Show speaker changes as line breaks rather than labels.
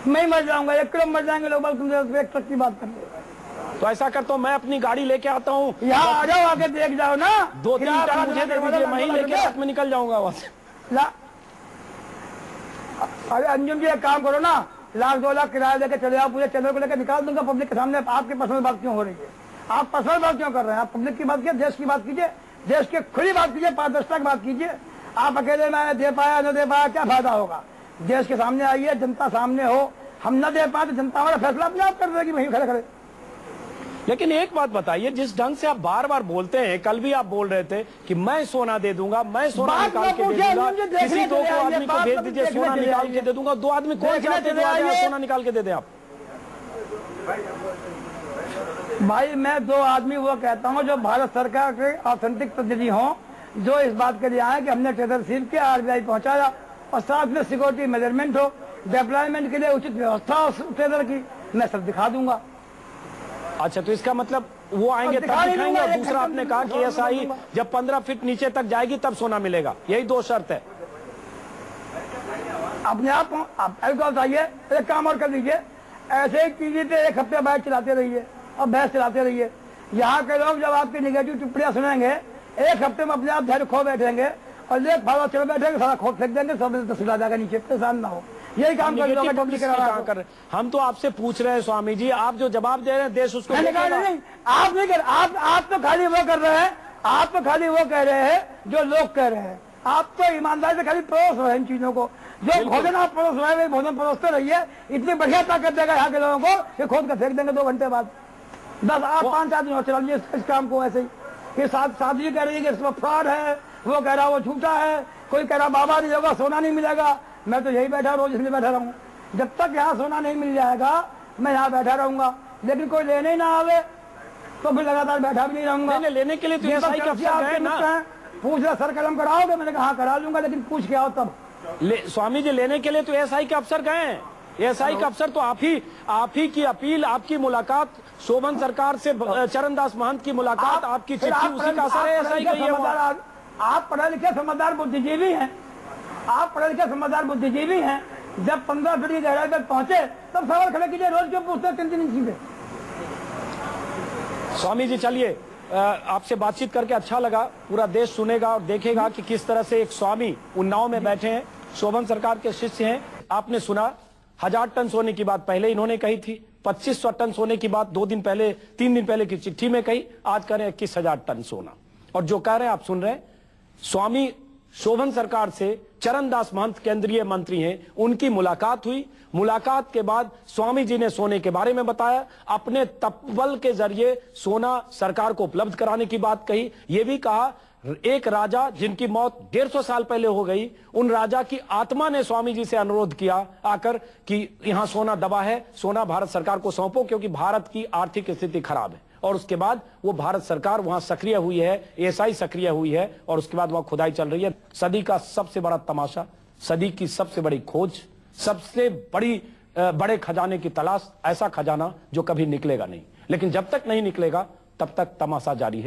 मैं ही मर जाऊंगा, 1 करोड़ मर जाएंगे लोग, तुमसे 1 ट्रक की बात कर रहे।
तो ऐसा करता हूँ, मैं अपनी गाड़ी लेके आता हूँ,
यहाँ आ जाओ, आके देख जाओ ना।
2-3 टन मुझे दे दीजिए, मैं ही लेके साथ में निकल जाऊंगा वहां से।
अरे अंजुम जी एक काम करो ना, 1-2 लाख किराया लेके चले आओ, पूरे चैनल को लेकर निकाल दूंगा पब्लिक के सामने। आपकी पर्सनल बात क्यों हो रही है? आप पर्सनल बात क्यों कर रहे हैं? आप पब्लिक की बात कीजिए, देश की बात कीजिए, देश की खुली बात कीजिए, पारदर्शिता की बात कीजिए। आप अकेले में दे पाया न दे पाया क्या फायदा होगा? देश के सामने आइए, जनता सामने हो। हम न दे पाए तो जनता हमारा फैसला अपने आप कर देगी, वहीं खड़े खड़े।
लेकिन एक बात बताइए, जिस ढंग से आप बार बार बोलते हैं, कल भी आप बोल रहे थे कि मैं सोना दे दूंगा, मैं सोना निकाल के दे दूंगा, किसी 2 आदमी को भेज दीजिए, सोना निकाल के दे दूंगा। 2 आदमी कौन चाहते हैं सोना निकाल के दे दे? आप
भाई मैं 2 आदमी वो कहता हूँ जो भारत सरकार के ऑथेंटिक प्रतिनिधि हों, जो इस बात के लिए आए कि हमने ट्रेजर सील किया, आरबीआई पहुंचाया, और साथ में सिक्योरिटी मेजरमेंट हो, डिप्लॉयमेंट के लिए उचित व्यवस्था हो ट्रेजर की, मैं सब दिखा दूंगा।
अच्छा, तो इसका मतलब वो आएंगे तब दिखाएंगे। और दूसरा आपने कहा कि एसआई जब 15 फीट नीचे तक जाएगी तब सोना मिलेगा, यही 2 शर्त है।
अपने आप बताइए, एक काम और कर लीजिए, ऐसे ही टीवी पे 1 हफ्ते बाइक चलाते रहिए और बहस चलाते रहिए। यहाँ के लोग जब आपकी निगेटिव टिप्पणियां सुनेंगे, 1 हफ्ते में अपने आप धैर्य खो बैठेंगे और लेख फावा चल बैठेंगे, सारा खोद फेंक देंगे, सब 10 आ जाएगा नीचे, परेशान ना हो। यही काम कर रहे।
हम तो आपसे पूछ रहे हैं स्वामी जी, आप जो जवाब दे रहे हैं देश उसको
नहीं, आप नहीं कर, आप तो खाली वो कर रहे हैं, आप तो खाली वो कह रहे हैं जो लोग कह रहे हैं। आप तो ईमानदारी से खाली परोस रहे हैं इन चीजों को। जो भोजन आप परोस रहे हैं, भोजन परोसते रहिए। इतनी बढ़िया ताकत देगा यहाँ के लोगों को कि खोद कर फेंक देंगे 2 घंटे बाद। 10 5 आदमी और चला लीजिए इस काम को ऐसे ही। कि साथी कह रही है कि इसमें फ्रॉड है, वो कह रहा वो झूठा है, कोई कह रहा बाबा नहीं होगा, सोना नहीं मिलेगा। मैं तो यही बैठा, रोज इसलिए बैठा रहूँ। जब तक यहाँ सोना नहीं मिल जाएगा मैं यहाँ बैठा रहूंगा। लेकिन कोई लेने ही ना आवे तो फिर लगातार बैठा भी नहीं रहूंगा।
लेने के लिए तो एसआई का अफसर गए ना।
पूछ रहा सर कलम कराओगे? मैंने कहा करा लूंगा, लेकिन पूछ के आओ तब।
स्वामी जी लेने के लिए तो एसआई के अफसर गए हैं। एसआई का अफसर तो आप ही की अपील, आपकी मुलाकात शोभन सरकार से, चरणदास महंत की मुलाकात, आपकी चिट्ठी, उसी का असर है एसआई का।
आप पढ़े लिखे समझदार बुद्धिजीवी हैं, आप पढ़े लिखे समझदार बुद्धिजीवी हैं। जब 15 फीट की गहराई तक पहुंचे तब सवाल खड़े कीजिए, रोज क्यों पूछते 3-3 इंच पे?
स्वामी जी चलिए, आपसे बातचीत करके अच्छा लगा। पूरा देश सुनेगा और देखेगा कि किस तरह से एक स्वामी उन्नाव में बैठे हैं, शोभन सरकार के शिष्य हैं। आपने सुना 1000 टन सोने की बात पहले इन्होंने कही थी, 2500 टन सोने की बात 3 दिन पहले की चिट्ठी में कही, आज कह रहे हैं 21,000 टन सोना। और जो कह रहे हैं आप सुन रहे हैं, स्वामी शोभन सरकार से चरणदास महंत केंद्रीय मंत्री हैं, उनकी मुलाकात हुई। मुलाकात के बाद स्वामी जी ने सोने के बारे में बताया, अपने तपबल के जरिए सोना सरकार को उपलब्ध कराने की बात कही। यह भी कहा एक राजा जिनकी मौत 150 साल पहले हो गई, उन राजा की आत्मा ने स्वामी जी से अनुरोध किया आकर कि यहां सोना दबा है, सोना भारत सरकार को सौंपो, क्योंकि भारत की आर्थिक स्थिति खराब है। और उसके बाद वो भारत सरकार वहां सक्रिय हुई है, एसआई सक्रिय हुई है, और उसके बाद वहां खुदाई चल रही है। सदी का सबसे बड़ा तमाशा, सदी की सबसे बड़ी खोज, सबसे बड़े खजाने की तलाश, ऐसा खजाना जो कभी निकलेगा नहीं। लेकिन जब तक नहीं निकलेगा तब तक तमाशा जारी है।